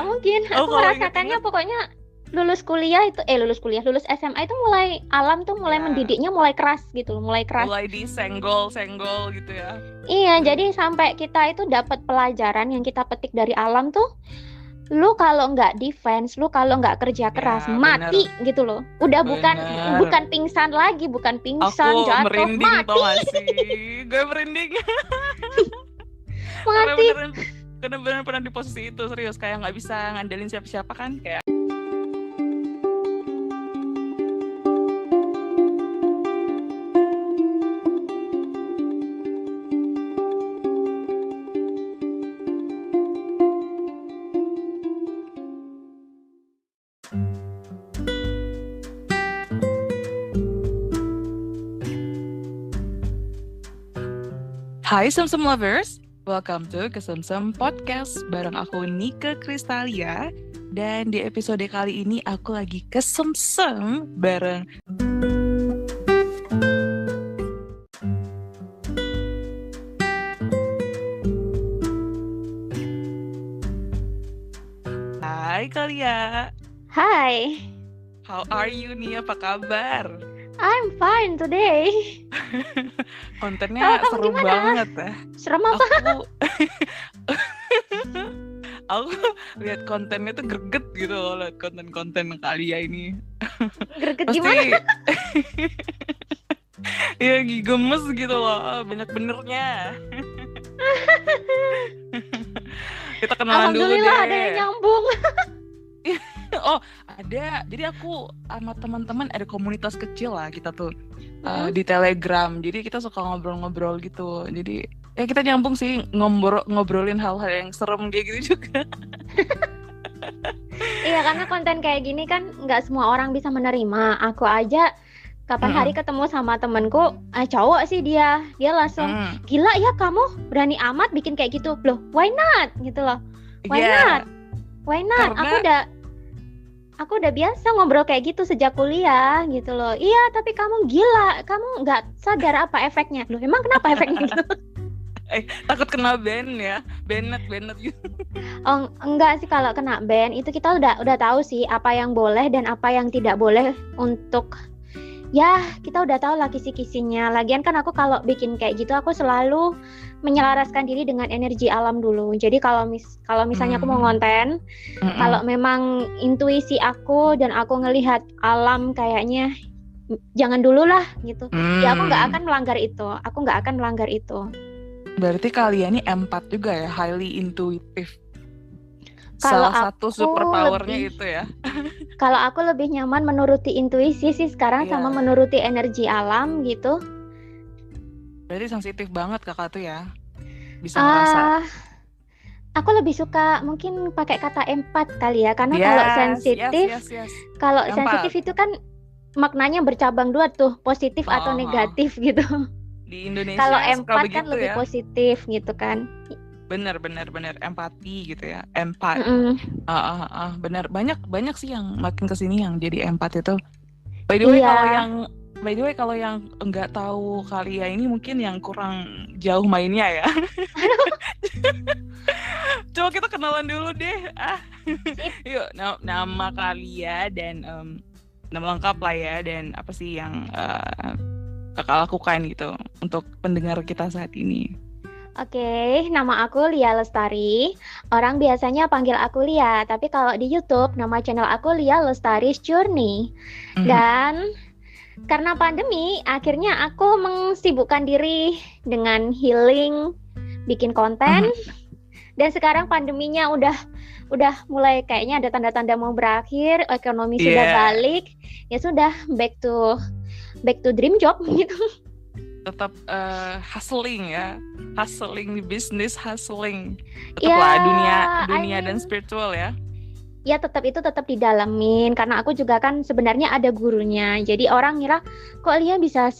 Mungkin Oh, aku kalau merasakannya inget-inget pokoknya lulus lulus SMA itu mulai alam tuh mulai ya mendidiknya mulai keras gitu loh, mulai keras. mulai disenggol-senggol gitu ya. Iya, Jadi jadi sampai kita itu dapat pelajaran yang kita petik dari alam tuh, lu kalau nggak defense, lu kalau nggak kerja keras, ya mati bener, gitu loh. Udah bukan bener. bukan pingsan lagi, bukan pingsan, Aku jatuh, merinding tau mati, gak sih? Gue merinding karena mati. beneran pernah di posisi itu, serius kayak nggak bisa ngandelin siapa-siapa kan kayak. Hai Semsem Lovers, welcome to Kesemsem Podcast bareng aku Nika Kristalia. Dan di episode kali ini aku lagi kesemsem bareng Hai Kalia. Hai, How are you nih? Apa kabar? I'm fine today. Kalau Kontennya kamu seru gimana? banget ya. Serem apa? Aku lihat kontennya tuh greget gitu loh, lihat konten-konten Kalia ini. Greget Pasti gimana? ya gemes gitu loh, banyak benernya. Kita kenalan dulu deh. Alhamdulillah ada yang nyambung. Oh, ada. Jadi aku sama teman-teman ada komunitas kecil lah kita tuh di Telegram. Jadi kita suka ngobrol-ngobrol gitu. Jadi ya kita nyambung sih ngobrolin hal-hal yang serem kayak gitu juga. Iya, karena konten kayak gini kan nggak semua orang bisa menerima. Aku aja kapan hari ketemu sama temenku, cowok sih dia langsung, gila ya kamu berani amat bikin kayak gitu. Loh, why not? Gitu loh. Why not? Karena Aku udah biasa ngobrol kayak gitu sejak kuliah gitu loh. Iya, tapi kamu gila, kamu nggak sadar apa efeknya. Loh, emang kenapa efeknya gitu? takut kena ban ya, Bennett gitu. Oh, enggak sih, kalau kena ban itu kita udah tahu sih apa yang boleh dan apa yang tidak boleh untuk, ya kita udah tahu lah kisi-kisinya. Lagian kan aku kalau bikin kayak gitu aku selalu menyelaraskan diri dengan energi alam dulu. Jadi kalau misalnya aku mau ngonten, kalau memang intuisi aku dan aku ngelihat alam kayaknya jangan dulu lah gitu. Ya aku nggak akan melanggar itu. Berarti kalian ini empat juga ya, highly intuitive. Kalau Salah satu superpowernya itu ya. Kalau aku lebih nyaman menuruti intuisi sih sekarang sama menuruti energi alam gitu. Berarti sensitif banget kakak tuh ya, bisa ngerasa. Aku lebih suka mungkin pakai kata empat kali ya, karena kalau sensitif, kalau sensitif itu kan maknanya bercabang dua tuh, positif atau negatif gitu. Di Indonesia kalau empat kan begitu lebih ya. Positif gitu kan. Bener empati gitu ya, empat. Bener, banyak sih yang makin kesini yang jadi empat itu. By the way, kalau yang nggak tahu Kalia ini mungkin yang kurang jauh mainnya ya. Coba kita kenalan dulu deh. Yuk, nama Kalia dan nama lengkap lah ya, dan apa sih yang kakak lakukan gitu untuk pendengar kita saat ini. Oke, nama aku Lia Lestari. Orang biasanya panggil aku Lia, tapi kalau di YouTube nama channel aku Lia Lestari's Journey. Dan karena pandemi, akhirnya aku mensibukkan diri dengan healing, bikin konten. Dan sekarang pandeminya udah mulai kayaknya ada tanda-tanda mau berakhir, ekonomi sudah balik. Ya sudah, back to dream job gitu. Tetap hustling di bisnis, hustling tetap lah dunia dan spiritual ya. Ya tetap didalamin, karena aku juga kan sebenarnya ada gurunya. Jadi orang ngira kok Lia bisa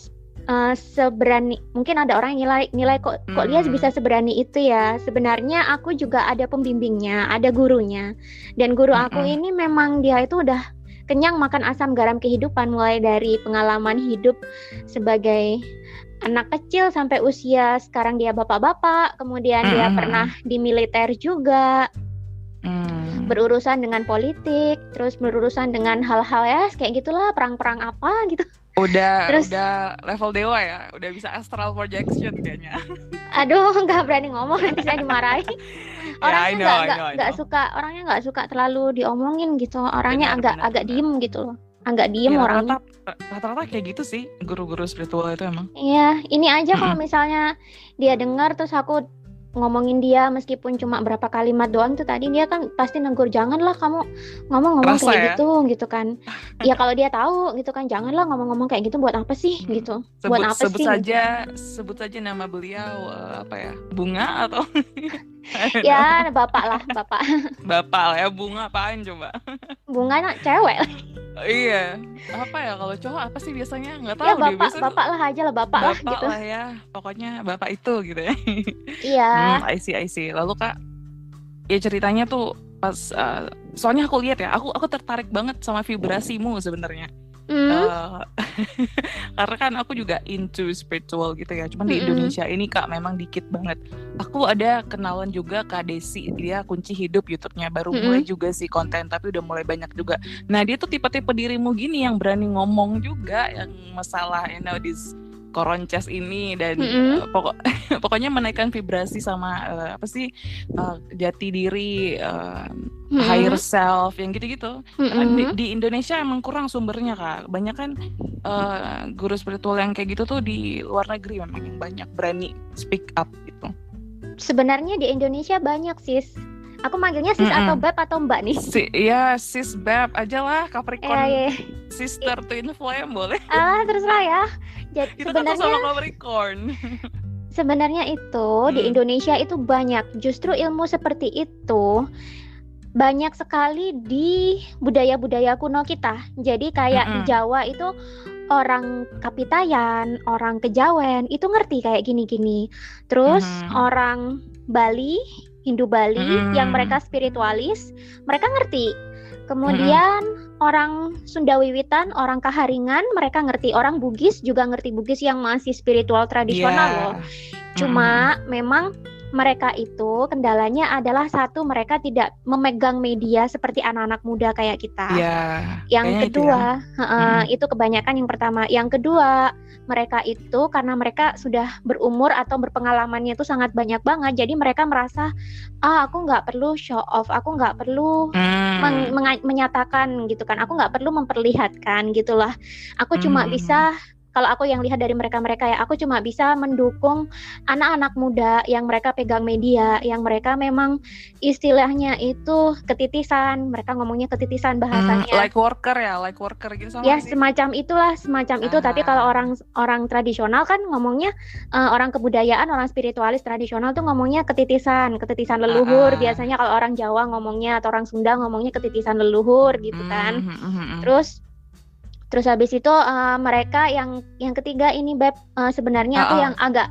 seberani, mungkin ada orang nilai kok Lia bisa seberani itu ya. Sebenarnya aku juga ada pembimbingnya, ada gurunya. Dan guru aku ini memang dia itu udah kenyang makan asam garam kehidupan, mulai dari pengalaman hidup sebagai anak kecil sampai usia sekarang dia bapak-bapak, kemudian dia pernah di militer juga. berurusan dengan politik, terus berurusan dengan hal-hal ya kayak gitulah, perang-perang apa gitu. Udah Terus level dewa ya, udah bisa astral projection kayaknya. aduh, nggak berani ngomong nanti saya dimarahi. Orangnya nggak suka terlalu diomongin gitu. Orangnya agak diem gitu loh. Agak diem ya, orangnya. Rata-rata kayak gitu sih guru-guru spiritual itu emang. Iya, ini aja kalau misalnya dia dengar terus aku ngomongin dia meskipun cuma berapa kalimat doang tuh tadi, dia kan pasti negur, janganlah kamu ngomong-ngomong kayak gitu kan. Ya kalau dia tahu gitu kan, janganlah ngomong-ngomong kayak gitu, buat apa sih gitu. Sebut saja nama beliau apa ya, Bunga atau ya bapak lah. Bapak lah ya, Bunga apaan coba? Bunga cewek. Iya, apa ya kalau cowok apa sih biasanya, nggak tahu ya, bapak lah aja lah, bapak lah gitu lah ya, pokoknya bapak itu gitu ya. Iya. I see. Lalu Kak, ya ceritanya tuh pas soalnya aku lihat ya, aku tertarik banget sama vibrasimu sebenarnya. Karena kan aku juga into spiritual gitu ya. Cuman di Indonesia ini Kak memang dikit banget. Aku ada kenalan juga Kak Desi, dia Kunci Hidup YouTube-nya, baru mulai juga sih konten, tapi udah mulai banyak juga. Nah dia tuh tipe-tipe dirimu gini yang berani ngomong juga yang masalah this koronces ini dan pokoknya menaikkan vibrasi sama jati diri, higher self yang gitu-gitu. Di Indonesia emang kurang sumbernya Kak. Banyak kan guru spiritual yang kayak gitu tuh di luar negeri memang yang banyak berani speak up gitu. Sebenarnya di Indonesia banyak sis. Aku manggilnya sis atau beb atau mbak nih? Iya sis beb aja lah, Capricorn sister twin flame boleh. Terserah ya. Jadi kita sebenarnya sama Capricorn. Sebenarnya itu di Indonesia itu banyak. Justru ilmu seperti itu banyak sekali di budaya-budaya kuno kita. Jadi kayak di Jawa itu orang Kapitayan, orang Kejawen itu ngerti kayak gini-gini. Terus orang Bali, Hindu Bali yang mereka spiritualis, mereka ngerti. Kemudian orang Sunda Wiwitan, orang Kaharingan, mereka ngerti. Orang Bugis juga ngerti, Bugis yang masih spiritual tradisional loh. Cuma memang mereka itu kendalanya adalah satu, mereka tidak memegang media seperti anak-anak muda kayak kita. Yang kedua, itu kebanyakan yang pertama. Yang kedua, mereka itu karena mereka sudah berumur atau berpengalamannya itu sangat banyak banget, jadi mereka merasa aku nggak perlu show off, aku nggak perlu menyatakan gitu kan, aku nggak perlu memperlihatkan gitulah. Aku cuma bisa, kalau aku yang lihat dari mereka ya, aku cuma bisa mendukung anak-anak muda yang mereka pegang media, yang mereka memang istilahnya itu ketitisan, mereka ngomongnya ketitisan bahasanya. Like worker gitu sama ya sih? Semacam itu. Tapi kalau orang tradisional kan ngomongnya, orang kebudayaan, orang spiritualis tradisional tuh ngomongnya ketitisan leluhur. Biasanya kalau orang Jawa ngomongnya, atau orang Sunda ngomongnya ketitisan leluhur gitu kan. Terus habis itu mereka yang ketiga ini beb, sebenarnya aku yang agak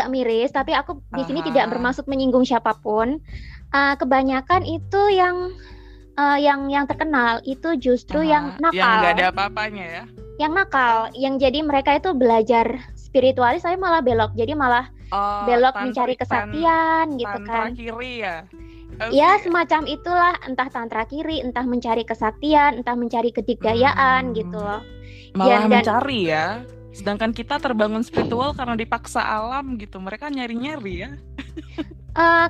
miris, tapi aku di sini tidak bermaksud menyinggung siapapun. Kebanyakan itu yang terkenal itu justru yang nakal. Yang nggak ada apa-apanya ya. Yang nakal, yang jadi mereka itu belajar spiritualis, saya malah belok. Jadi malah belok mencari kesaktian gitu kan. Tantra kiri ya. Ya semacam itulah, entah tantra kiri, entah mencari kesaktian, entah mencari kedikdayaan gitu loh. Malah mencari ya. Sedangkan kita terbangun spiritual karena dipaksa alam gitu. Mereka nyari-nyari ya.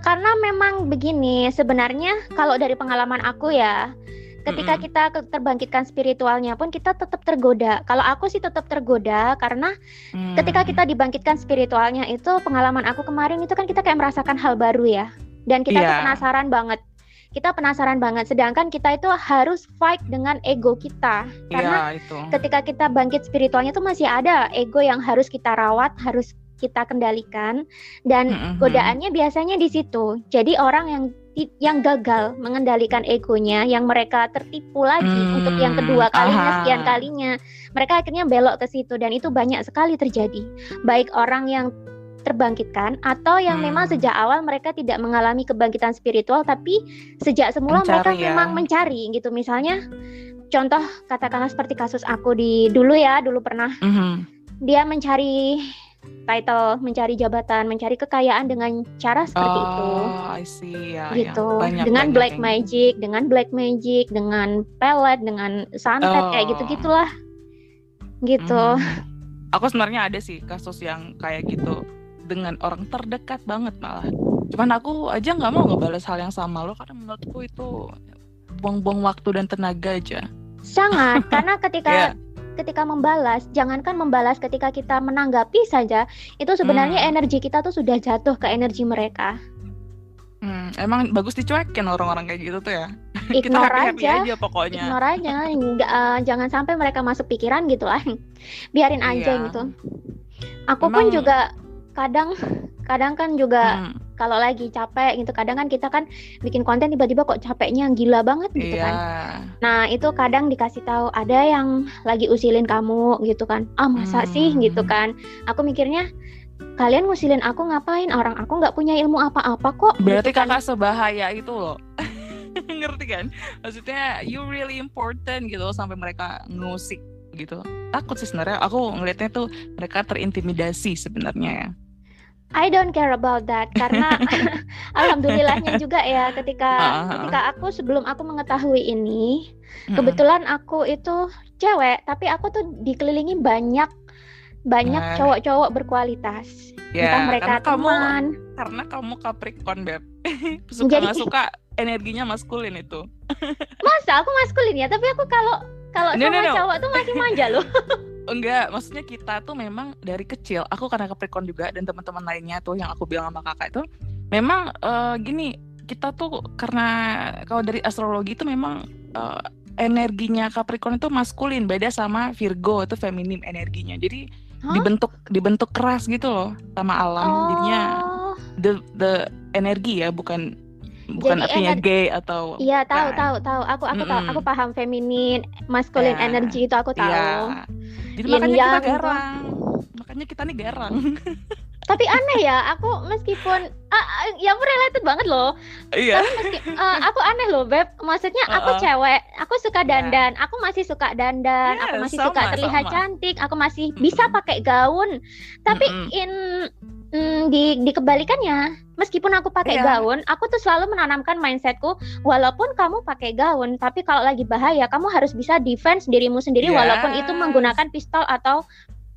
Karena memang begini, sebenarnya kalau dari pengalaman aku ya, ketika kita terbangkitkan spiritualnya pun kita tetap tergoda. Kalau aku sih tetap tergoda karena ketika kita dibangkitkan spiritualnya itu, pengalaman aku kemarin itu kan kita kayak merasakan hal baru ya. Dan kita tuh penasaran banget. Sedangkan kita itu harus fight dengan ego kita. Karena ketika kita bangkit spiritualnya tuh masih ada ego yang harus kita rawat, harus kita kendalikan. Dan godaannya biasanya di situ. Jadi orang yang gagal mengendalikan egonya, yang mereka tertipu lagi untuk yang kedua kalinya, sekian kalinya, mereka akhirnya belok ke situ. Dan itu banyak sekali terjadi. Baik orang yang terbangkitkan atau yang memang sejak awal mereka tidak mengalami kebangkitan spiritual, tapi sejak semula mereka memang mencari gitu. Misalnya contoh katakanlah seperti kasus aku dulu pernah dia mencari title, mencari jabatan, mencari kekayaan dengan cara seperti itu. I see, ya. Gitu. Banyak, dengan banyak black yang magic, dengan pelet, dengan santet kayak gitu-gitulah. Gitu. Aku sebenarnya ada sih kasus yang kayak gitu dengan orang terdekat banget malah. Cuman aku aja nggak mau ngebales hal yang sama lo karena menurutku itu buang-buang waktu dan tenaga aja. Sangat, karena ketika membalas, jangankan membalas, ketika kita menanggapi saja, itu sebenarnya energi kita tuh sudah jatuh ke energi mereka. Emang bagus dicuekin orang-orang kayak gitu tuh ya. Ignore kita happy aja pokoknya. Ignore aja, jangan sampai mereka masuk pikiran gitu lah. Biarin aja gitu. Aku pun juga kadang kan juga kalau lagi capek gitu, kadang kan kita kan bikin konten tiba-tiba kok capeknya gila banget gitu kan. Nah itu kadang dikasih tahu ada yang lagi usilin kamu gitu kan. Masa sih gitu kan. Aku mikirnya kalian ngusilin aku ngapain? Orang aku nggak punya ilmu apa-apa kok. Berarti gitu kan. kakak sebahaya itu loh. Ngerti kan? Maksudnya you really important gitu sampai mereka ngusik gitu. Takut sih sebenarnya. Aku ngelihatnya tuh mereka terintimidasi sebenarnya ya. I don't care about that karena alhamdulillahnya juga ya ketika aku sebelum aku mengetahui ini kebetulan aku itu cewek tapi aku tuh dikelilingi banyak cowok-cowok berkualitas. Entah mereka teman. Karena kamu Capricorn, Beb. Suka energinya maskulin itu. Masa aku maskulin ya, tapi aku kalau sama cowok tuh masih manja loh. Enggak, maksudnya kita tuh memang dari kecil, aku karena Capricorn juga dan teman-teman lainnya tuh yang aku bilang sama kakak itu memang gini, kita tuh karena kalau dari astrologi itu memang energinya Capricorn itu maskulin, beda sama Virgo itu feminim energinya. Jadi dibentuk keras gitu loh sama alam. Jadinya the energi ya, bukan artinya gay atau iya tahu aku tahu, aku paham feminin maskulin energi itu aku tahu. Jadi makanya kita garang. Makanya kita nih garang. Tapi aneh ya, aku meskipun ya aku related banget loh. Iya. Tapi aku aneh loh, Beb. Maksudnya aku cewek, aku suka dandan, aku masih suka dandan, aku masih suka terlihat cantik, aku masih bisa pakai gaun. Tapi di kebalikannya, meskipun aku pakai gaun, aku tuh selalu menanamkan mindsetku, walaupun kamu pakai gaun, tapi kalau lagi bahaya, kamu harus bisa defense dirimu sendiri, walaupun itu menggunakan pistol atau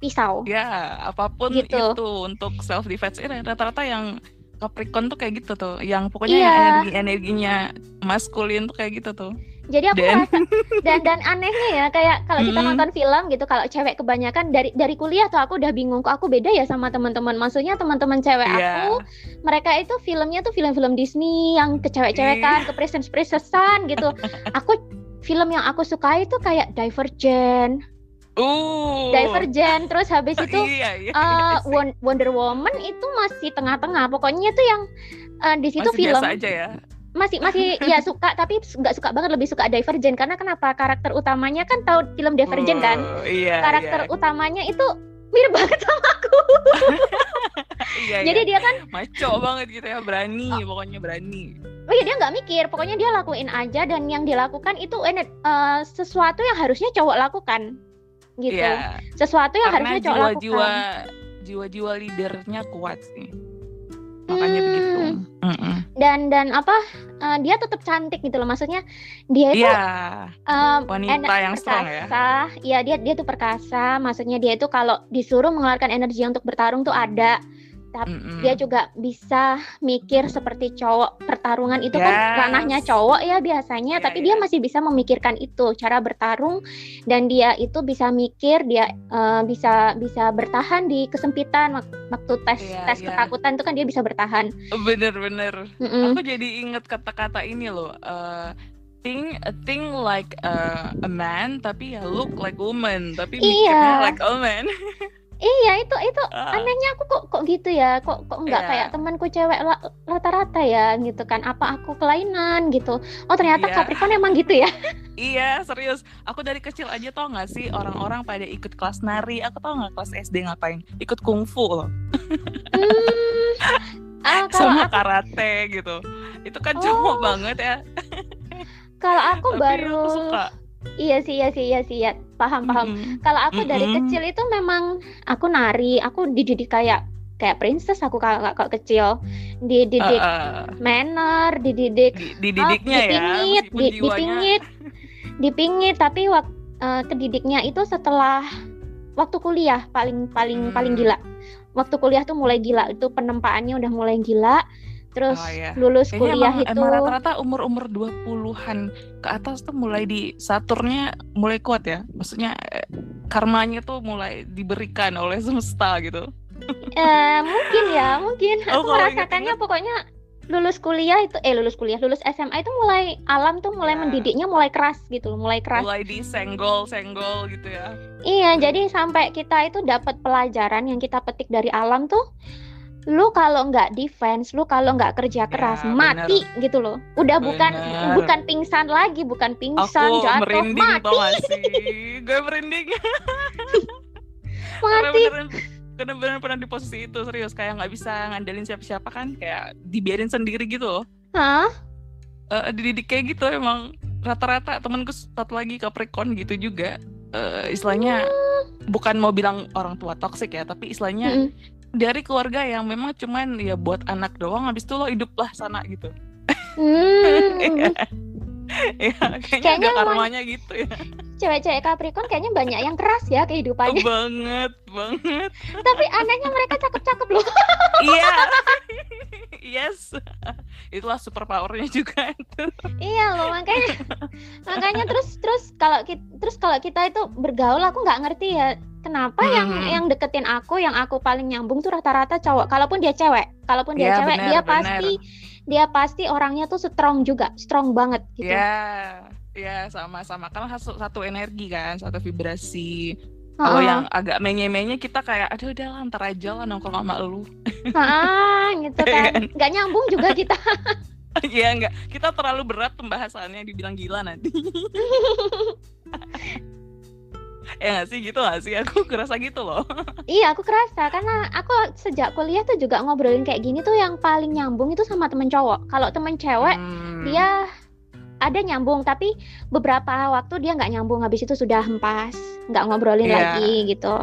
pisau. Ya, apapun gitu. Itu untuk self defense. Rata-rata yang Capricorn tuh kayak gitu tuh, yang pokoknya yang energinya maskulin tuh kayak gitu tuh. Jadi aku merasa dan anehnya ya, kayak kalau kita nonton film gitu, kalau cewek kebanyakan dari kuliah tuh aku udah bingung kok aku beda ya sama teman-teman. Maksudnya teman-teman cewek aku, mereka itu filmnya tuh film-film Disney yang kecewek-cewekan, ke princess-princessan gitu. Film yang aku sukai itu kayak Divergent. Divergent, terus habis itu Wonder Woman itu masih tengah-tengah. Pokoknya tuh yang di situ masih film biasa aja ya. Masih ya suka, tapi nggak suka banget, lebih suka Divergent. Karena kenapa? Karakter utamanya kan, tahu film Divergent kan? Karakter utamanya itu mirip banget sama aku. Jadi dia kan maco banget gitu ya, berani, pokoknya berani. Oh iya, dia nggak mikir, pokoknya dia lakuin aja, dan yang dilakukan itu sesuatu yang harusnya cowok lakukan. Gitu. Sesuatu yang harusnya cowok lakukan. Jiwa-jiwa leadernya kuat sih. Makanya begitu. Dan dia tetap cantik gitu loh, maksudnya dia itu wanita yang strong ya. Iya, dia tuh perkasa, maksudnya dia itu kalau disuruh mengeluarkan energi untuk bertarung tuh ada. Tapi dia juga bisa mikir seperti cowok. Pertarungan itu kan ranahnya cowok ya biasanya, tapi dia masih bisa memikirkan itu, cara bertarung, dan dia itu bisa mikir, dia bisa bertahan di kesempitan waktu tes ketakutan itu kan dia bisa bertahan. Bener. Aku jadi inget kata-kata ini loh. Think like a man, tapi ya look like woman, tapi mikirnya like a man. Iya, itu anehnya aku kok gitu ya, kok enggak kayak temanku cewek rata-rata ya gitu kan, apa aku kelainan gitu. Oh ternyata Capricorn emang gitu ya. Iya, serius, aku dari kecil aja tau gak sih orang-orang pada ikut kelas nari. Aku tau gak kelas SD ngapain, ikut kungfu loh. Sama karate gitu. Itu kan cowok banget ya. Kalau aku tapi aku suka. Iya sih, ya. Paham. Kalau aku dari kecil itu memang aku nari, aku dididik kayak princess aku kalau kecil. Dididik manner, dididiknya ya, meskipun jiwanya dipingit, tapi kedidiknya itu setelah waktu kuliah paling gila. Waktu kuliah tuh mulai gila, itu penempaannya udah mulai gila. Terus lulus kuliah itu emang rata-rata umur 20-an ke atas tuh mulai di Saturnnya mulai kuat ya. Maksudnya karmanya tuh mulai diberikan oleh semesta gitu. Mungkin aku merasakannya pokoknya lulus SMA itu mulai alam tuh mulai mendidiknya mulai keras gitu, mulai disenggol gitu ya. Iya, jadi sampai kita itu dapat pelajaran yang kita petik dari alam tuh, lu kalau nggak defense, lu kalau nggak kerja keras, mati gitu loh. Udah bukan pingsan lagi, bukan pingsan, jatuh, merinding, mati. Gue merinding. Mati. Karena benar pernah di posisi itu, serius, kayak nggak bisa ngandelin siapa-siapa kan, kayak dibiarin sendiri gitu loh. Dididik kayak gitu emang rata-rata. Temenku satu lagi Capricorn gitu juga. Istilahnya bukan mau bilang orang tua toksik ya, tapi istilahnya dari keluarga yang memang cuman ya buat anak doang, habis itu lo hiduplah sana gitu. Ya, kayaknya udah karmanya gitu ya. Cewek-cewek Capricorn kayaknya banyak yang keras ya kehidupannya. Banget. Tapi anehnya mereka cakep-cakep loh. Iya. Yes. Itulah super powernya juga itu. Iya loh, makanya terus kalau kita itu bergaul, aku nggak ngerti ya kenapa yang deketin aku, yang aku paling nyambung tuh rata-rata cowok. Kalaupun dia cewek, dia pasti orangnya tuh strong banget gitu. Ya sama kan satu energi kan, satu vibrasi. Kalau yang agak menye-menye kita kayak aduh udah lah, ntar aja lah nongkrong sama lu. Gitu kan. Nggak nyambung juga kita. Iya enggak, kita terlalu berat pembahasannya, dibilang gila nanti. Ya nggak sih, gitu nggak sih? Aku kerasa gitu loh. Iya, aku kerasa karena aku sejak kuliah tuh juga ngobrolin kayak gini tuh yang paling nyambung itu sama temen cowok. Kalau temen cewek dia ada nyambung, tapi beberapa waktu dia nggak nyambung, habis itu sudah hempas, nggak ngobrolin lagi gitu.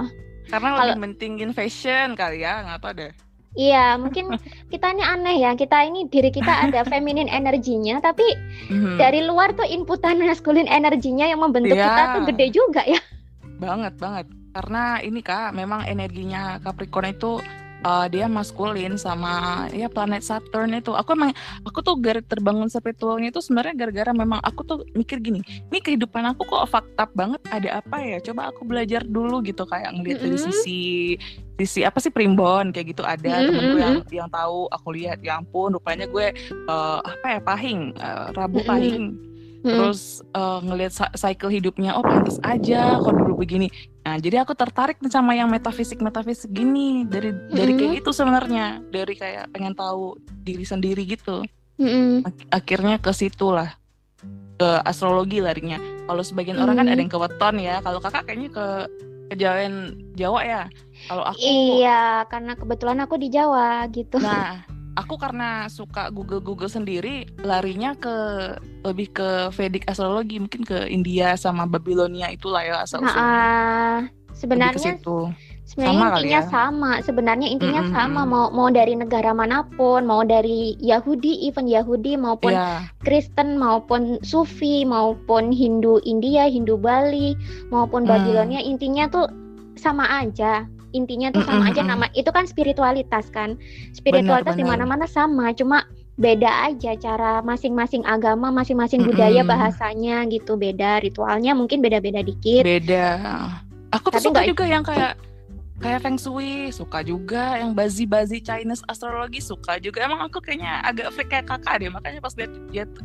Karena lebih mentingin fashion kali ya, nggak tahu deh. Iya, mungkin kita ini aneh ya, kita ini diri kita ada feminine energinya, tapi dari luar tuh inputan maskulin energinya yang membentuk kita tuh gede juga ya. Banget. Karena ini Kak, memang energinya Capricorn itu dia maskulin sama ya planet Saturn itu. Aku tuh garis terbangun spiritualnya itu sebenarnya gara-gara memang aku tuh mikir gini, ini kehidupan aku kok fucked up banget, ada apa ya? Coba aku belajar dulu gitu, kayak ngeliat dari sisi apa sih primbon kayak gitu. Ada temenku yang tahu, aku lihat ya ampun rupanya gue pahing, Rabu pahing. Terus ngelihat cycle hidupnya, pantas aja kok dulu begini. Nah, jadi aku tertarik sama yang metafisik gini dari kayak gitu sebenarnya, dari kayak pengen tahu diri sendiri gitu. Akhirnya ke situ lah, ke astrologi larinya. Kalau sebagian orang kan ada yang ke weton ya. Kalau kakak kayaknya ke Jawa ya. Kalau aku iya, karena kebetulan aku di Jawa gitu. Nah, aku karena suka Google sendiri, larinya lebih ke Vedic astrologi, mungkin ke India sama Babilonia itulah ya asal-usulnya. Sebenarnya intinya sama, mau dari negara manapun, mau dari Yahudi maupun Kristen maupun Sufi maupun Hindu India, Hindu Bali maupun Babilonia, intinya tuh sama aja. Nama itu kan spiritualitas kan. Spiritualitas di mana-mana sama, cuma beda aja cara masing-masing agama, masing-masing budaya, bahasanya gitu beda, ritualnya mungkin beda-beda dikit. Beda. Aku tuh suka juga yang kayak Feng Shui, suka juga yang bazi Chinese astrologi, suka juga. Emang aku kayaknya agak freak kayak kakak deh, makanya pas lihat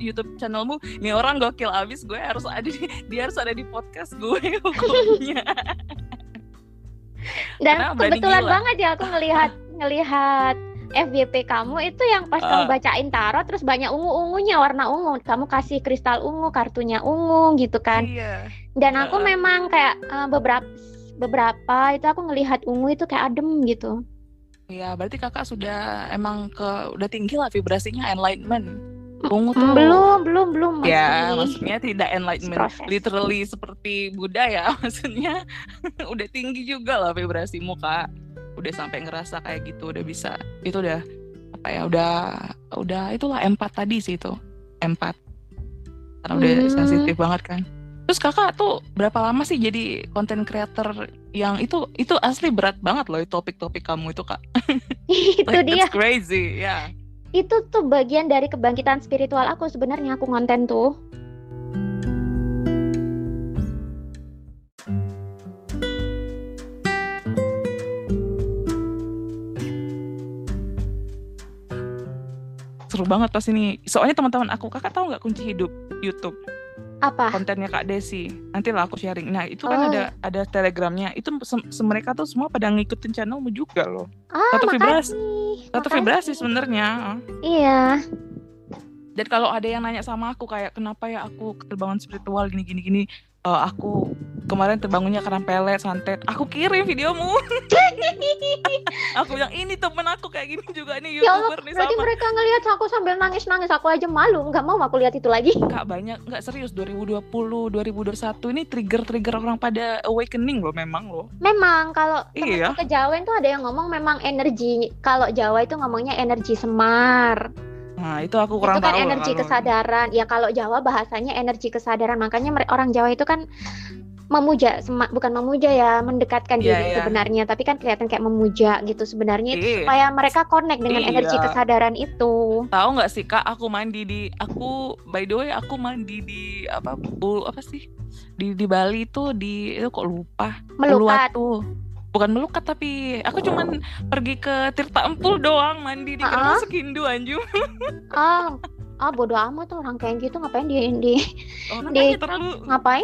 YouTube channelmu, nih orang gokil abis, dia harus ada di podcast gue hukumnya. Dan kebetulan banget ya aku ngelihat FYP kamu itu yang pas kamu bacain tarot, terus banyak ungu-ungunya, warna ungu, kamu kasih kristal ungu, kartunya ungu gitu kan. Dan aku memang kayak beberapa itu aku ngelihat ungu itu kayak adem gitu. Iya, berarti kakak sudah emang udah tinggi lah vibrasinya, enlightenment. Ungu tuh belum ya, masih maksudnya tidak enlightenment proses. literally seperti Buddha ya, maksudnya udah tinggi juga lah vibrasimu Kak. Udah sampai ngerasa kayak gitu, udah bisa. Itu udah apa ya? Udah itulah empat tadi sih itu. Empat. Karena udah sensitif banget kan. Terus Kakak tuh berapa lama sih jadi content creator yang itu asli berat banget loh topik-topik kamu itu Kak. Itu like, dia. That's crazy, ya. Yeah. Itu tuh bagian dari kebangkitan spiritual aku sebenarnya, aku konten tuh. Seru banget pas ini. Soalnya teman-teman aku, Kakak tahu nggak kunci hidup YouTube? Apa? Kontennya Kak Desi. Nanti lah aku sharing. Nah itu kan ada Telegramnya. Itu mereka tuh semua pada ngikutin channelmu juga loh. Satu vibrasi sebenarnya. Iya. Dan kalau ada yang nanya sama aku kayak kenapa ya aku terbangun spiritual gini. Aku kemarin terbangunnya karena pelet, santet. Aku kirim videomu. Aku bilang ini temen aku kayak gini juga nih YouTuber nih sama. Berarti mereka ngelihat aku sambil nangis, aku aja malu, nggak mau aku lihat itu lagi. Kak banyak, nggak serius 2020, 2021 ini trigger orang pada awakening loh memang loh. Memang kalau temanku ke Jawa itu ada yang ngomong memang energi, kalau Jawa itu ngomongnya energi semar. Nah itu aku kurang tahu. Itu kan energi kesadaran. Ya kalau Jawa bahasanya energi kesadaran. Makanya orang Jawa itu kan memuja, bukan memuja ya, mendekatkan diri sebenarnya. Tapi kan kelihatan kayak memuja gitu sebenarnya. Supaya mereka connect dengan energi kesadaran itu. Tahu nggak sih Kak, aku mandi by the way aku mandi di apa sih di Bali tuh itu kok lupa. Uluwatu. Bukan melukat tapi aku cuman pergi ke Tirta Empul doang mandi di Keramas Kindu anjum. Bodo amat tuh orang kayak gitu, ngapain di ngapain?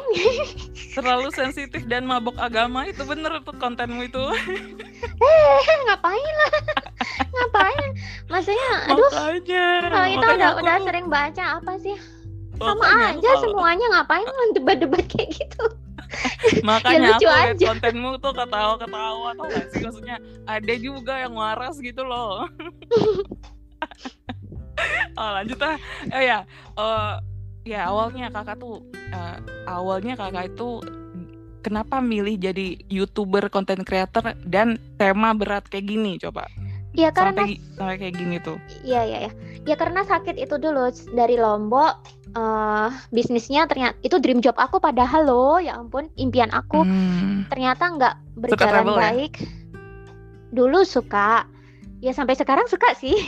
Terlalu sensitif dan mabok agama itu, bener tuh kontenmu itu. Ngapain lah? Ngapain? Maksudnya kalau itu udah sering baca apa sih? Sama aja semuanya, ngapain debat-debat kayak gitu? Makanya aku lihat kontenmu tuh ketawa tau gak sih, maksudnya ada juga yang waras gitu loh. Lanjut lah. Awalnya kakak itu kenapa milih jadi YouTuber content creator dan tema berat kayak gini coba? Ya karena sampai kayak gini tuh. Iya. Ya karena sakit itu dulu dari Lombok. Bisnisnya ternyata itu dream job aku, padahal loh ya ampun impian aku ternyata nggak berjalan baik. Dulu suka, ya sampai sekarang suka sih.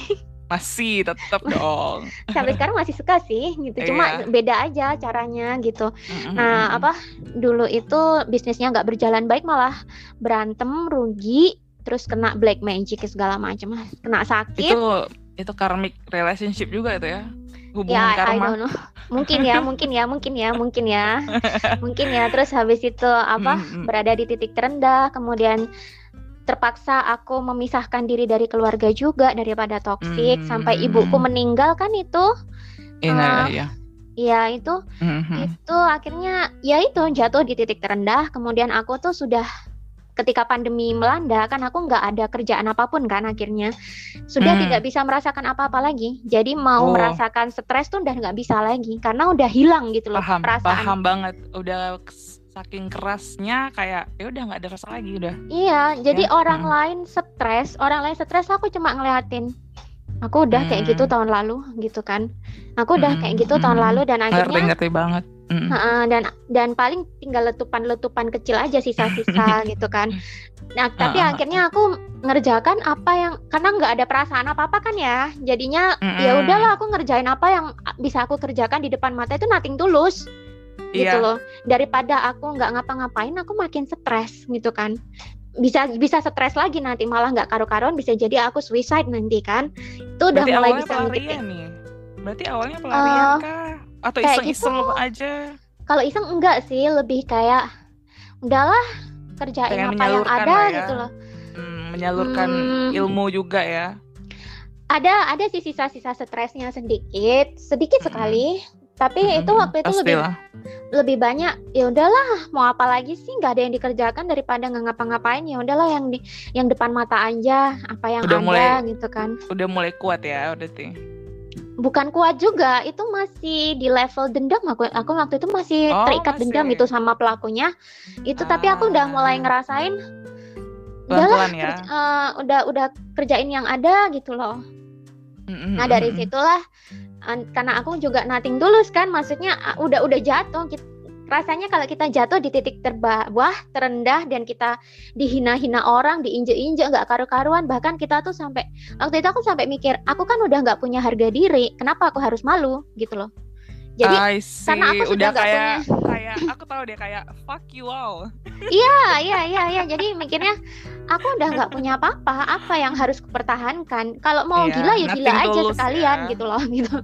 Masih tetap dong. Sampai sekarang masih suka sih gitu, cuma beda aja caranya gitu. Nah dulu itu bisnisnya nggak berjalan baik, malah berantem, rugi, terus kena black magic segala macam, kena sakit. Itu karmic relationship juga itu ya. Hubungan karma. I don't know. Mungkin ya. Terus habis itu berada di titik terendah, kemudian terpaksa aku memisahkan diri dari keluarga juga daripada toksik, sampai ibuku meninggal kan itu. Iya itu akhirnya ya itu jatuh di titik terendah. Kemudian aku tuh sudah ketika pandemi melanda kan aku nggak ada kerjaan apapun kan, akhirnya sudah tidak bisa merasakan apa-apa lagi. Jadi mau merasakan stres tuh udah nggak bisa lagi karena udah hilang gitu loh perasaan. Paham banget, udah saking kerasnya kayak ya udah nggak ada rasa lagi udah. Iya, jadi orang lain stres aku cuma ngeliatin. Aku udah kayak gitu tahun lalu gitu kan. Aku udah kayak gitu tahun lalu dan akhirnya ngerti banget. Dan paling tinggal letupan kecil aja sisa-sisa gitu kan. Nah tapi akhirnya aku ngerjakan apa yang, karena nggak ada perasaan apa-apa kan ya, jadinya ya udahlah aku ngerjain apa yang bisa aku kerjakan di depan mata, itu nothing tulus gitu loh. Daripada aku nggak ngapa-ngapain aku makin stres gitu kan, bisa stres lagi nanti malah nggak karu-karuan, bisa jadi aku suicide nanti kan. Itu udah mulai bisa pelarian nih. Berarti awalnya pelarian kah? Atau iseng-iseng gitu aja? Kalau iseng enggak sih, lebih kayak udahlah kerjain apa yang ada gitu loh. Menyalurkan ilmu juga ya. Ada sih sisa-sisa stresnya sedikit sekali. Tapi itu waktu itu lebih banyak ya udahlah mau apa lagi sih, nggak ada yang dikerjakan daripada nggak ngapa-ngapain, ya udahlah yang depan mata aja apa yang udah ada gitu kan. Udah mulai kuat ya berarti. bukan kuat juga, itu masih di level dendam. Aku waktu itu masih terikat dendam itu sama pelakunya. Itu tapi aku udah mulai ngerasain udahlah ya. Udah kerjain yang ada gitu loh. Nah dari situlah karena aku juga nothing tulus kan, maksudnya udah jatuh. Rasanya kalau kita jatuh di titik terbawah, terendah, dan kita dihina-hina orang, diinjek-injek, nggak karu-karuan, bahkan kita tuh sampai, waktu itu aku sampai mikir, aku kan udah nggak punya harga diri, kenapa aku harus malu, gitu loh. Jadi karena aku sudah nggak punya, kayak aku tahu dia kayak fuck you all. Iya. Jadi mikirnya, aku udah nggak punya apa-apa, apa yang harus kupertahankan? Kalau mau gila ya gila aja sekalian, gitu loh, gitu.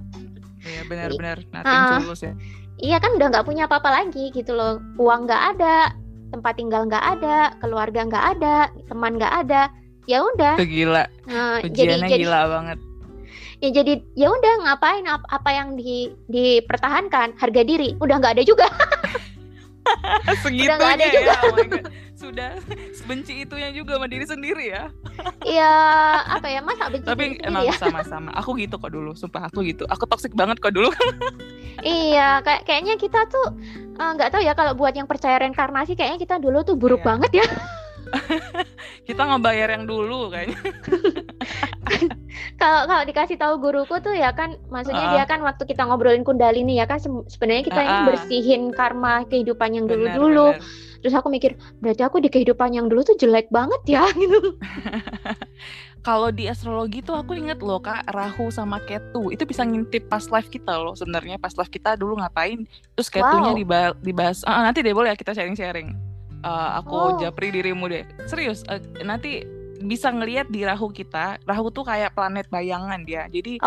Iya benar-benar, nothing tulus ya. Iya kan udah nggak punya apa-apa lagi gitu loh, uang nggak ada, tempat tinggal nggak ada, keluarga nggak ada, teman nggak ada, ya udah. Gila, ujiannya gila banget. Ya jadi ya udah ngapain apa yang dipertahankan, harga diri udah nggak ada juga. Segitunya udah ada juga. Ya, oh my God. Sudah sebenci itunya juga sama diri sendiri ya. Iya, apa ya, masa benci tapi diri emang ya? Sama-sama. Aku gitu kok dulu, sumpah aku gitu. Aku toksik banget kok dulu. Iya, kayaknya kita tuh nggak tahu ya, kalau buat yang percaya reinkarnasi kayaknya kita dulu tuh buruk banget ya. Kita ngebayar yang dulu kayaknya. Kalau dikasih tahu guruku tuh ya kan, maksudnya dia kan waktu kita ngobrolin Kundalini ya kan, sebenarnya kita ini bersihin karma kehidupan yang dulu. Terus aku mikir, berarti aku di kehidupan yang dulu tuh jelek banget ya gitu. Kalau di astrologi tuh aku inget loh Kak, Rahu sama Ketu itu bisa ngintip past life kita loh sebenarnya. Past life kita dulu ngapain, terus Ketunya dibahas. Nanti deh boleh ya kita sharing-sharing. Aku japri dirimu deh. Serius, nanti bisa ngelihat di Rahu kita. Rahu tuh kayak planet bayangan dia. Jadi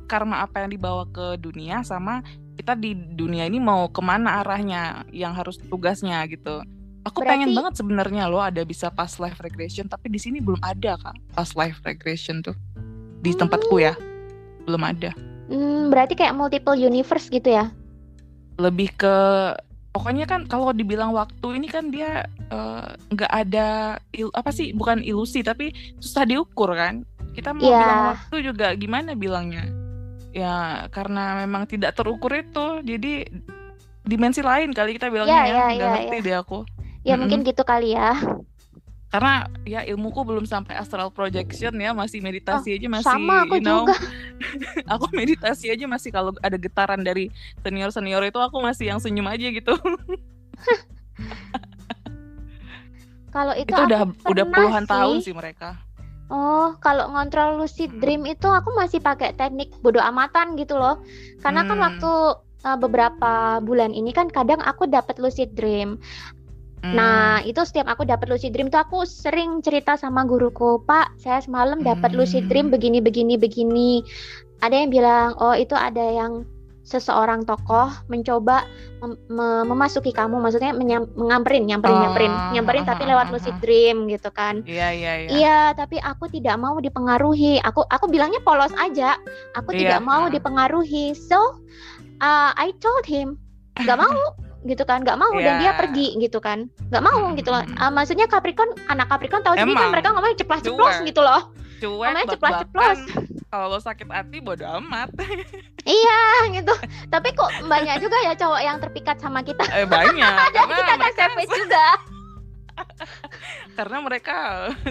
karma apa yang dibawa ke dunia sama kita di dunia ini mau kemana arahnya, yang harus tugasnya gitu. Aku pengen banget sebenarnya loh ada bisa past life regression, tapi di sini belum ada Kak past life regression tuh di tempatku ya, belum ada. Berarti kayak multiple universe gitu ya? Lebih ke pokoknya kan kalau dibilang waktu ini kan dia nggak ada bukan ilusi tapi susah diukur kan. Kita mau bilang waktu juga gimana bilangnya? Ya karena memang tidak terukur itu, jadi dimensi lain kali kita bilangnya nggak ngerti deh aku. Ya mungkin gitu kali ya. Karena ya ilmuku belum sampai astral projection ya, masih meditasi aja masih. Sama aku juga. Aku meditasi aja masih kalau ada getaran dari senior itu aku masih yang senyum aja gitu. Kalau itu udah puluhan tahun sih mereka. Kalau ngontrol lucid dream itu aku masih pakai teknik bodo amatan gitu loh. Karena kan waktu beberapa bulan ini kan kadang aku dapat lucid dream. Nah itu setiap aku dapat lucid dream tuh aku sering cerita sama guruku, Pak saya semalam dapat lucid dream begini. Ada yang bilang itu ada yang seseorang tokoh mencoba memasuki kamu, maksudnya nyamperin tapi lewat lucid dream gitu kan. Iya, tapi aku tidak mau dipengaruhi. Aku bilangnya polos aja. Aku tidak mau dipengaruhi. So I told him nggak mau gitu kan, nggak mau dan dia pergi gitu kan, nggak mau gitu loh. Maksudnya anak Capricorn tahu sendiri kan, mereka ngomongnya ceplas-ceplos gitu loh. Ngomongnya ceplas-ceplos. Kalau lo sakit hati bodo amat. Iya gitu. Tapi kok banyak juga ya cowok yang terpikat sama kita. Banyak. Jadi kita kan savage juga. Karena mereka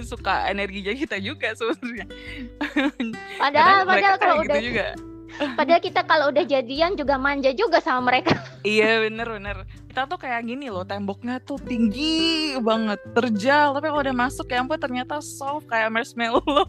suka energinya kita juga sebenarnya. Padahal kalau udah gitu juga. Padahal kita kalau udah jadian juga manja juga sama mereka. Iya bener. Kita tuh kayak gini loh, temboknya tuh tinggi banget, terjal, tapi kalau udah masuk ya ampun ternyata soft kayak marshmallow.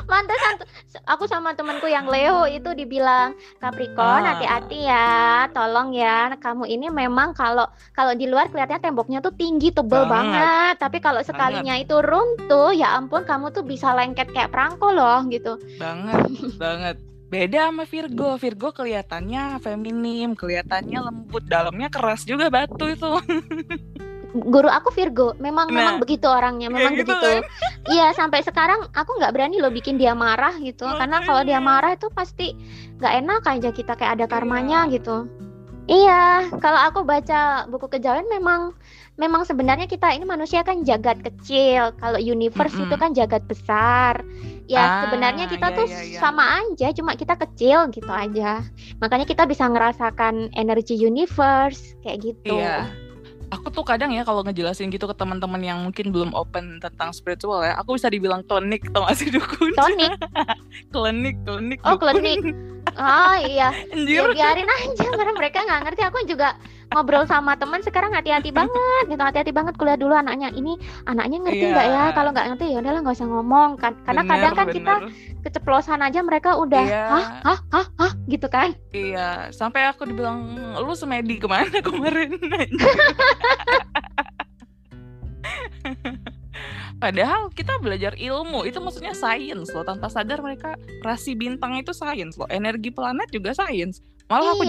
Mantesan aku sama temanku yang Leo itu dibilang, Capricorn hati-hati ya, tolong ya, kamu ini memang kalau di luar kelihatannya temboknya tuh tinggi tebel banget, tapi kalau sekalinya itu runtuh ya ampun kamu tuh bisa lengket kayak perangko loh gitu. Banget. Beda sama Virgo kelihatannya feminim, kelihatannya lembut, dalamnya keras juga batu itu. Guru aku Virgo, memang begitu orangnya, memang gitu begitu. Iya, sampai sekarang aku nggak berani loh bikin dia marah gitu, karena kalau dia marah itu pasti nggak enak aja, kita kayak ada karmanya gitu. Iya, kalau aku baca buku kejawen memang memang sebenarnya kita ini manusia kan jagat kecil. Kalau universe itu kan jagat besar. Ya sebenarnya kita tuh sama aja, cuma kita kecil gitu aja. Makanya kita bisa ngerasakan energi universe kayak gitu. Iya. Aku tuh kadang ya kalau ngejelasin gitu ke teman-teman yang mungkin belum open tentang spiritual ya, aku bisa dibilang klinik, tau gak sih dukun? Klinik? klinik Oh dukun. klinik. Oh iya. Ya, biarin aja, karena mereka nggak ngerti. Aku juga ngobrol sama teman sekarang hati-hati banget gitu, hati-hati banget kuliah dulu anaknya ngerti nggak ya? Kalau nggak ngerti ya udahlah nggak usah ngomong kan, karena kadang kan kita keceplosan aja mereka udah hah gitu kan. Iya, sampai aku dibilang lu semedi kemana kemarin. Padahal kita belajar ilmu, itu maksudnya sains loh. Tanpa sadar mereka rasi bintang itu sains loh, energi planet juga sains. Malah aku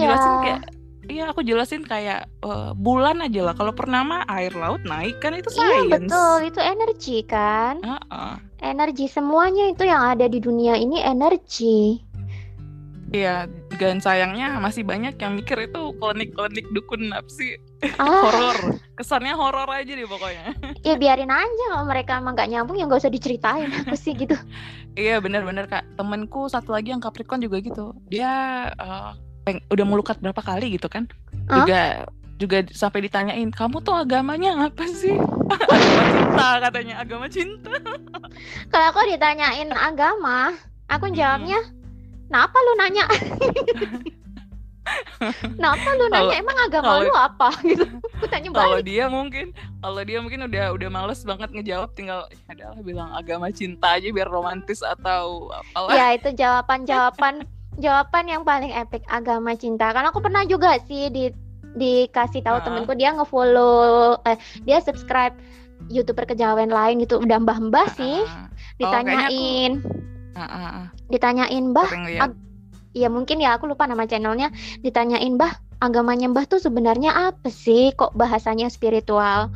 jelasin kayak bulan aja lah. Kalau purnama air laut naik kan itu sains. Iya betul, itu energi kan. Energi, semuanya itu yang ada di dunia ini energi. Iya, dan sayangnya masih banyak yang mikir itu klinik-klinik dukun nafsi. Horor, kesannya horor aja deh pokoknya. Ya biarin aja, kalau mereka emang gak nyambung ya gak usah diceritain. Aku sih gitu. Iya benar-benar Kak, temenku satu lagi yang Capricorn juga gitu. Dia udah melukat berapa kali gitu kan. Juga sampai ditanyain, kamu tuh agamanya apa sih? Agama cinta katanya, agama cinta. Kalau aku ditanyain agama, aku jawabnya, kenapa lu nanya? Kenapa lu nanya? Emang agama lu apa? Gitu. Aku tanya balik. Kalau dia mungkin udah males banget ngejawab, tinggal adalah bilang agama cinta aja biar romantis atau apalah. Ya itu jawaban yang paling epic, agama cinta. Karena aku pernah juga sih dikasih tahu temenku, dia ngefollow, dia subscribe YouTuber kejawen lain gitu, udah mbah-mbah sih. Ditanyain. Ditanyain, Mbah, ya mungkin ya aku lupa nama channelnya. Ditanyain, Mbah, agamanya Mbah tuh sebenarnya apa sih? Kok bahasanya spiritual?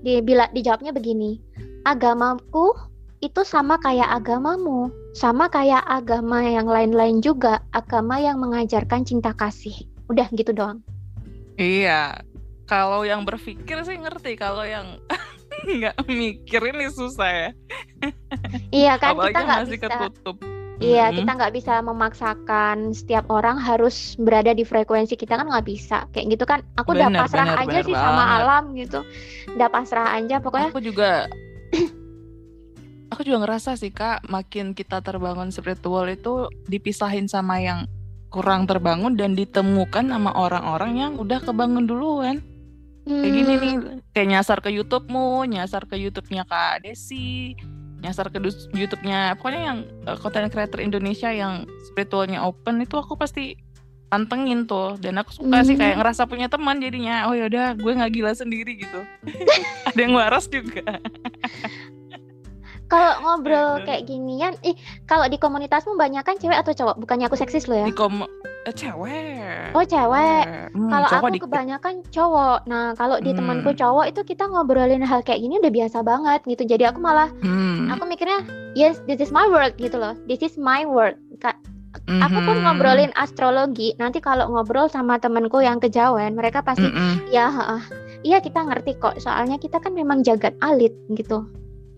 Dijawabnya begini, agamaku itu sama kayak agamamu, sama kayak agama yang lain-lain juga, agama yang mengajarkan cinta kasih. Udah gitu doang. Iya, kalau yang berpikir sih ngerti, kalau yang nggak mikir ini susah ya. Iya kan, apalagi kita nggak bisa ketutup. Iya, kita nggak bisa memaksakan setiap orang harus berada di frekuensi kita, kan nggak bisa kayak gitu kan. Aku udah pasrah aja sih sama alam gitu, udah pasrah aja pokoknya. Aku juga ngerasa sih Kak, makin kita terbangun spiritual itu dipisahin sama yang kurang terbangun dan ditemukan sama orang-orang yang udah kebangun duluan. Kayak gini nih, kayak nyasar ke YouTube-mu, nyasar ke YouTube-nya Kak Desi, nyasar ke YouTube-nya pokoknya yang content creator Indonesia yang spiritualnya open, itu aku pasti pantengin tuh. Dan aku suka sih kayak ngerasa punya teman jadinya. Oh yaudah, gue nggak gila sendiri gitu. Ada yang waras juga. Kalau ngobrol kayak ginian, kalau di komunitasmu banyak kan cewek atau cowok? Bukannya aku seksis lo ya? Cewek. Oh cewek. Kalau aku kebanyakan cowok. Nah kalau di temanku cowok itu kita ngobrolin hal kayak gini udah biasa banget gitu. Jadi aku malah, aku mikirnya, yes, this is my world gitu loh. This is my world. Aku pun ngobrolin astrologi. Nanti kalau ngobrol sama temanku yang kejawen, mereka pasti, iya kita ngerti kok. Soalnya kita kan memang jagat alit gitu.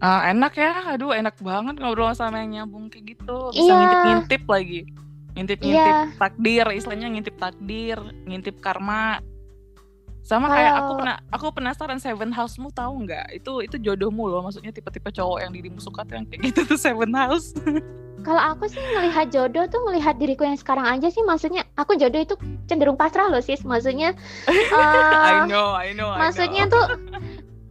Enak ya, aduh enak banget ngobrol sama yang nyambung kayak gitu. Bisa ngintip-ngintip lagi. Ngintip-ngintip takdir, istilahnya ngintip takdir, ngintip karma. Sama kayak aku penasaran Seven House-mu tahu nggak? Itu jodohmu loh, maksudnya tipe-tipe cowok yang dirimu suka tuh yang kayak gitu tuh Seven House. Kalau aku sih ngelihat jodoh tuh ngelihat diriku yang sekarang aja sih, maksudnya aku jodoh itu cenderung pasrah loh sis, maksudnya I know. Maksudnya tuh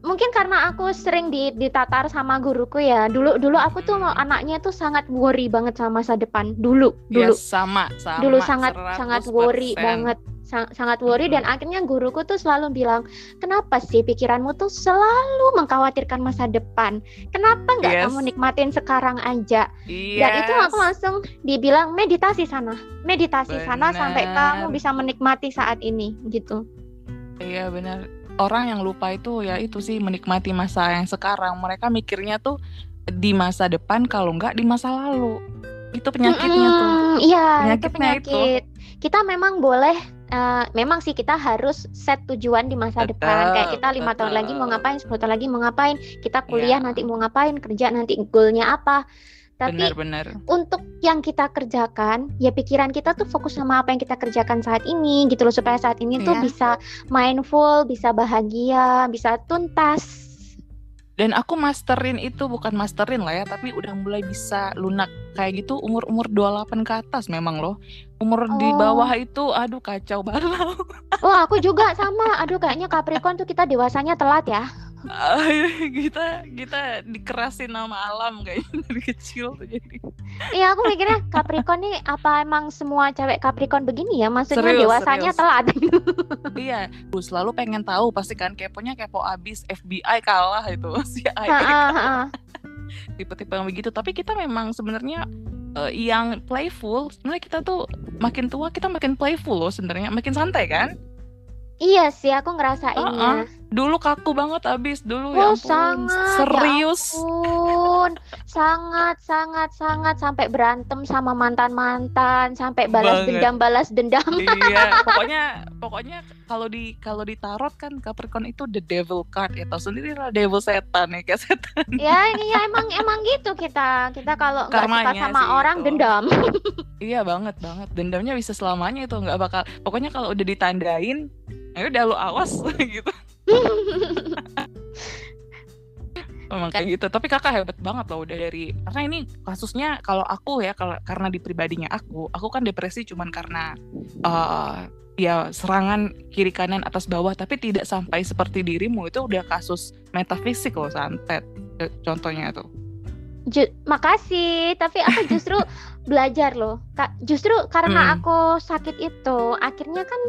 mungkin karena aku sering ditatar sama guruku ya. Dulu aku tuh anaknya tuh sangat worry banget sama masa depan. Dulu. Yes, sama. Dulu sangat worry banget. Sangat worry, dan akhirnya guruku tuh selalu bilang, kenapa sih pikiranmu tuh selalu mengkhawatirkan masa depan? Kenapa nggak kamu nikmatin sekarang aja? Dan itu aku langsung dibilang meditasi sana sampai kamu bisa menikmati saat ini gitu. Iya benar. Orang yang lupa itu ya itu sih, menikmati masa yang sekarang. Mereka mikirnya tuh di masa depan, kalau enggak di masa lalu. Itu penyakitnya tuh. Iya, itu penyakit. Kita memang boleh memang sih kita harus set tujuan di masa depan. Kayak kita 5 tahun lagi mau ngapain, 10 tahun lagi mau ngapain, kita kuliah nanti mau ngapain, kerja nanti goalnya apa. Tapi benar. untuk yang kita kerjakan, ya pikiran kita tuh fokus sama apa yang kita kerjakan saat ini gitu loh, supaya saat ini tuh bisa mindful, bisa bahagia, bisa tuntas. Dan aku masterin itu, bukan masterin lah ya, tapi udah mulai bisa lunak kayak gitu umur 28 ke atas memang loh. Umur di bawah itu aduh kacau balau. Aku juga sama. Aduh kayaknya Capricorn tuh kita dewasanya telat ya. Kita dikerasin sama alam kayaknya dari kecil tuh jadi. Iya, aku mikirnya Capricorn nih apa emang semua cewek Capricorn begini ya? Maksudnya dewasanya telat. Iya, selalu pengen tahu, pasti kan keponya kepo abis, FBI kalah itu CIA. Tipe-tipe yang begitu. Tapi kita memang sebenarnya yang playful. Sebenarnya kita tuh makin tua kita makin playful loh sebenarnya, makin santai kan? Iya sih, aku ngerasainnya. Dulu kaku banget abis dulu ya ampun. Sangat, serius. Ya ampun. Sangat sampai berantem sama mantan, sampai balas dendam. Iya, pokoknya kalau di tarot kan Capricorn itu the devil card ya, tahu sendiri lah, devil setan ya, kayak setan. Ya ini ya emang gitu kita kalau nggak suka sama orang itu dendam. Iya banget. Dendamnya bisa selamanya itu, nggak bakal. Pokoknya kalau udah ditandain, ya udah lu awas gitu. Memang kayak gitu. Tapi kakak hebat banget loh, udah dari, karena ini kasusnya kalau aku ya, karena di pribadinya aku kan depresi cuman karena ya serangan kiri kanan atas bawah, tapi tidak sampai seperti dirimu itu udah kasus metafisik loh, santet contohnya tuh. Makasih, tapi aku justru belajar loh Kak, justru karena aku sakit itu akhirnya kan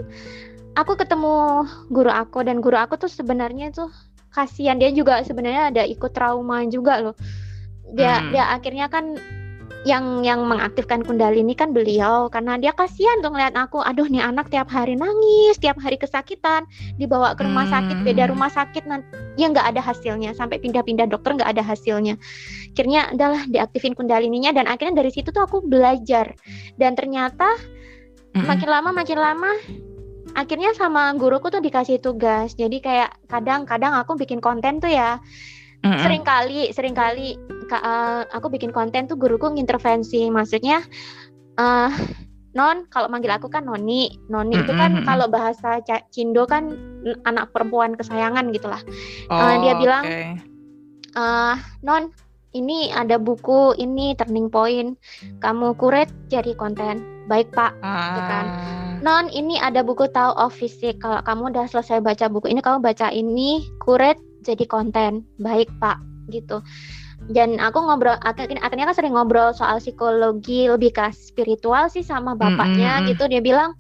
aku ketemu guru aku, dan guru aku tuh sebenarnya tuh kasihan, dia juga sebenarnya ada ikut trauma juga loh. Dia akhirnya kan yang mengaktifkan Kundalini kan beliau, karena dia kasihan tuh ngeliat aku, aduh nih anak tiap hari nangis, tiap hari kesakitan, dibawa ke rumah sakit, beda rumah sakit, ya nggak ada hasilnya, sampai pindah-pindah dokter nggak ada hasilnya. Akhirnya adalah diaktifin Kundalininya, dan akhirnya dari situ tuh aku belajar, dan ternyata makin lama akhirnya sama guruku tuh dikasih tugas. Jadi kayak kadang aku bikin konten tuh ya, seringkali aku bikin konten tuh guruku ngintervensi. Maksudnya Non, kalau manggil aku kan Noni itu kan kalau bahasa Cindo kan anak perempuan kesayangan gitulah. Dia bilang, Non, ini ada buku ini Turning Point, kamu kuret jadi konten. Baik Pak, gitu kan. Non, ini ada buku Tao of Physics, kalau kamu udah selesai baca buku ini, kamu baca ini, kuret jadi konten. Baik Pak, gitu. Dan aku ngobrol, akhirnya kan sering ngobrol soal psikologi, lebih ke spiritual sih sama bapaknya gitu. Dia bilang,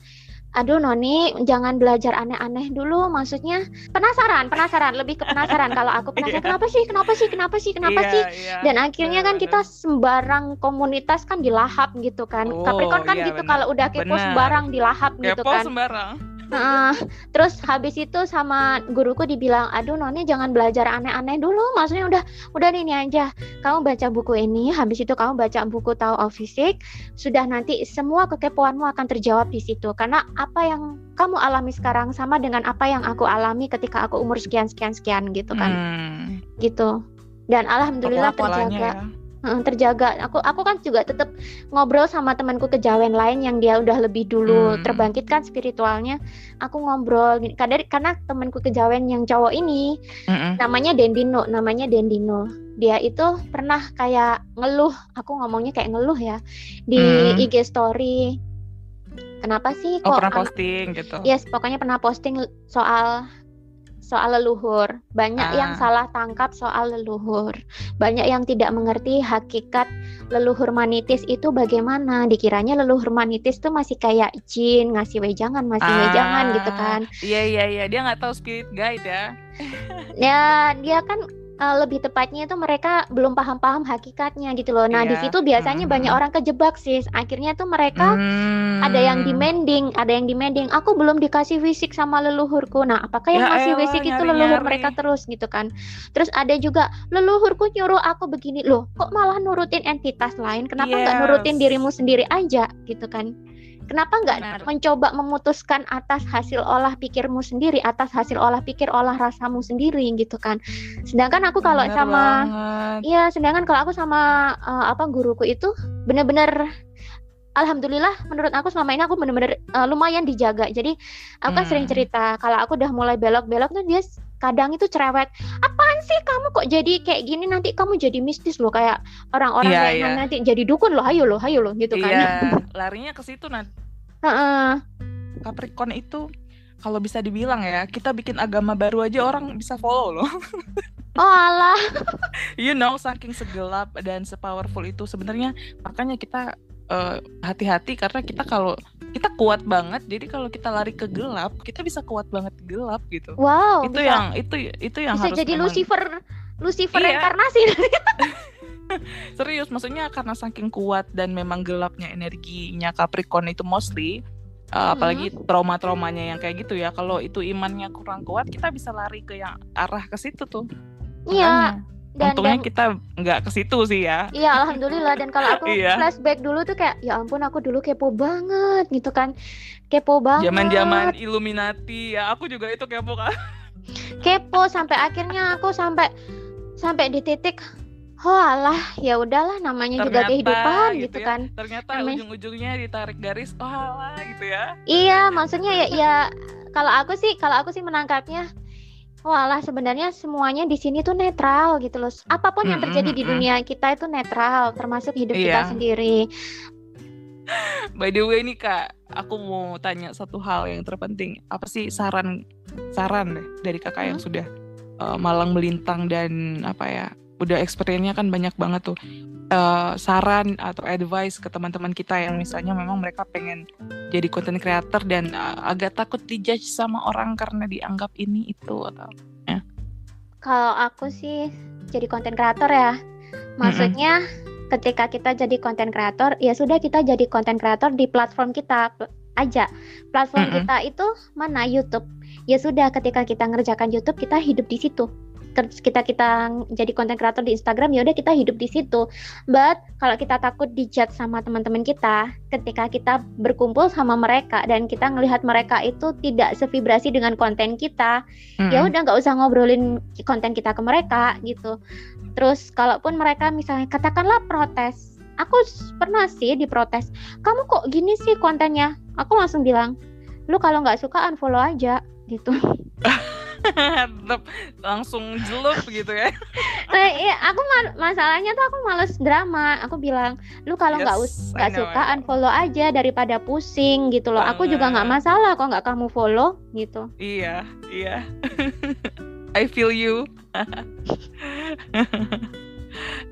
aduh Noni, jangan belajar aneh-aneh dulu. Maksudnya penasaran, lebih ke penasaran. Kalau aku penasaran, kenapa sih? Dan akhirnya kan kita sembarang komunitas kan dilahap gitu kan. Capricorn kan gitu, kalau udah kepo sembarang dilahap gitu kan. Terus habis itu sama guruku dibilang, aduh Noni jangan belajar aneh-aneh dulu. Maksudnya udah ini aja, kamu baca buku ini, habis itu kamu baca buku Tao of Physics, sudah nanti semua kekepoanmu akan terjawab di situ. Karena apa yang kamu alami sekarang sama dengan apa yang aku alami ketika aku umur sekian gitu kan. Gitu. Dan alhamdulillah terjaga. Aku kan juga tetap ngobrol sama temanku kejawen lain yang dia udah lebih dulu terbangkitkan spiritualnya. Aku ngobrol karena temanku kejawen yang cowok ini namanya Dendino. Dia itu pernah kayak ngeluh, aku ngomongnya kayak ngeluh ya, di IG story. Kenapa sih kok pernah posting gitu? Yes, pokoknya pernah posting soal leluhur. Banyak yang salah tangkap soal leluhur. Banyak yang tidak mengerti hakikat leluhur manitis itu bagaimana. Dikiranya leluhur manitis itu masih kayak jin, ngasih wejangan gitu kan. Iya. Dia nggak tahu spirit guide ya. Ya, dia kan lebih tepatnya itu mereka belum paham-paham hakikatnya gitu loh. Nah, di situ biasanya banyak orang kejebak sih. Akhirnya tuh mereka ada yang demanding, aku belum dikasih fisik sama leluhurku. Nah, apakah yang ngasih fisik itu leluhur mereka terus gitu kan. Terus ada juga leluhurku nyuruh aku begini, loh kok malah nurutin entitas lain, kenapa nggak nurutin dirimu sendiri aja gitu kan. Kenapa nggak mencoba memutuskan atas hasil olah pikirmu sendiri, atas hasil olah pikir olah rasamu sendiri gitu kan. Sedangkan aku kalau sedangkan kalau aku sama guruku itu benar-benar alhamdulillah menurut aku selama ini aku benar-benar lumayan dijaga. Jadi aku kan sering cerita kalau aku udah mulai belok-belok tuh dia kadang itu cerewet, apaan sih kamu kok jadi kayak gini, nanti kamu jadi mistis loh, kayak orang-orang kayak nanti jadi dukun loh, hayo loh gitu kan. Larinya ke situ nanti. Capricorn itu kalau bisa dibilang ya, kita bikin agama baru aja orang bisa follow loh. Oh alah. Saking segelap dan sepowerful itu sebenarnya, makanya kita hati-hati karena kalau kita kuat banget, jadi kalau kita lari ke gelap, kita bisa kuat banget gelap gitu. Wow. Itu yang bisa harus jadi memang... Lucifer reinkarnasi. Serius, maksudnya karena saking kuat dan memang gelapnya energinya Capricorn itu mostly, apalagi trauma-traumanya yang kayak gitu ya. Kalau itu imannya kurang kuat, kita bisa lari ke yang arah ke situ tuh. Iya. Untungnya kita nggak ke situ sih ya. Iya, alhamdulillah. Dan kalau aku flashback dulu tuh kayak, ya ampun aku dulu kepo banget gitu kan. Kepo banget. Zaman-zaman Illuminati ya, aku juga itu kepo kan. Kepo sampai akhirnya aku sampai di titik, alah, ya udahlah, namanya juga kehidupan gitu ya, kan. Ternyata ujung-ujungnya ditarik garis, alah gitu ya. Iya, maksudnya ya kalau aku sih menangkapnya, walah sebenarnya semuanya di sini tuh netral gitu loh. Apapun yang terjadi di dunia kita itu netral, termasuk hidup kita sendiri. By the way nih Kak, aku mau tanya satu hal yang terpenting. Apa sih saran deh dari Kakak yang sudah malang melintang dan udah experience-nya kan banyak banget tuh. Saran atau advice ke teman-teman kita yang misalnya memang mereka pengen jadi content creator dan agak takut dijudge sama orang karena dianggap ini itu atau ya. Kalau aku sih jadi content creator ya, maksudnya ketika kita jadi content creator, ya sudah kita jadi content creator di platform kita aja. Platform kita itu mana? YouTube. Ya sudah, ketika kita ngerjakan YouTube, kita hidup di situ. Kita jadi content creator di Instagram, ya udah kita hidup di situ. But kalau kita takut dijudge sama teman-teman kita, ketika kita berkumpul sama mereka dan kita ngelihat mereka itu tidak sevibrasi dengan konten kita, ya udah nggak usah ngobrolin konten kita ke mereka gitu. Terus kalaupun mereka misalnya katakanlah protes, aku pernah sih diprotes, kamu kok gini sih kontennya? Aku langsung bilang, lu kalau nggak suka unfollow aja gitu. Tetap langsung jelup gitu ya. Aku masalahnya tuh aku males drama. Aku bilang, lu kalau nggak suka unfollow aja daripada pusing gitu loh. Aku juga nggak masalah kok nggak kamu follow gitu. Iya. I feel you.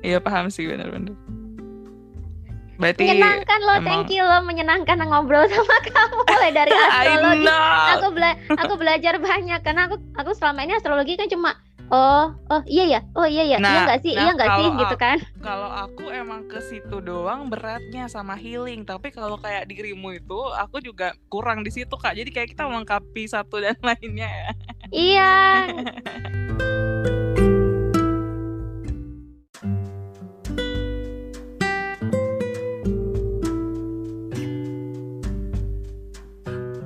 Iya paham sih, benar-benar. Berarti menyenangkan loh, thank you loh, menyenangkan ngobrol sama kamu mulai dari astrologi. Aku belajar banyak karena aku selama ini astrologi kan cuma iya ya, iya nggak sih gitu kan. Kalau aku emang ke situ doang beratnya sama healing, tapi kalau kayak dirimu itu aku juga kurang di situ Kak. Jadi kayak kita melengkapi satu dan lainnya ya. Iya.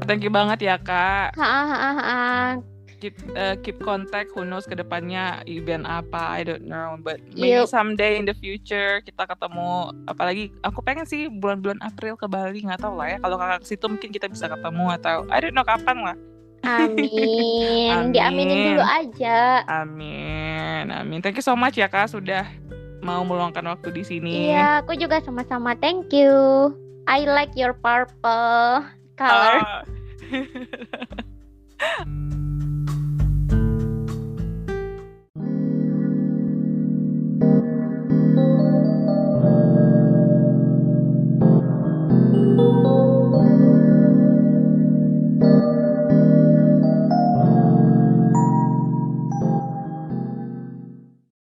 Thank you banget ya Kak. Keep contact, who knows kedepannya event apa, I don't know, but maybe someday in the future kita ketemu. Apalagi aku pengen sih bulan-bulan April ke Bali, nggak tahu lah ya, kalau Kakak ke situ mungkin kita bisa ketemu atau I don't know kapan lah. Amin. Diaminin dulu aja. Amin. Thank you so much ya Kak sudah mau meluangkan waktu di sini. Iya, aku juga sama-sama. Thank you. I like your purple color.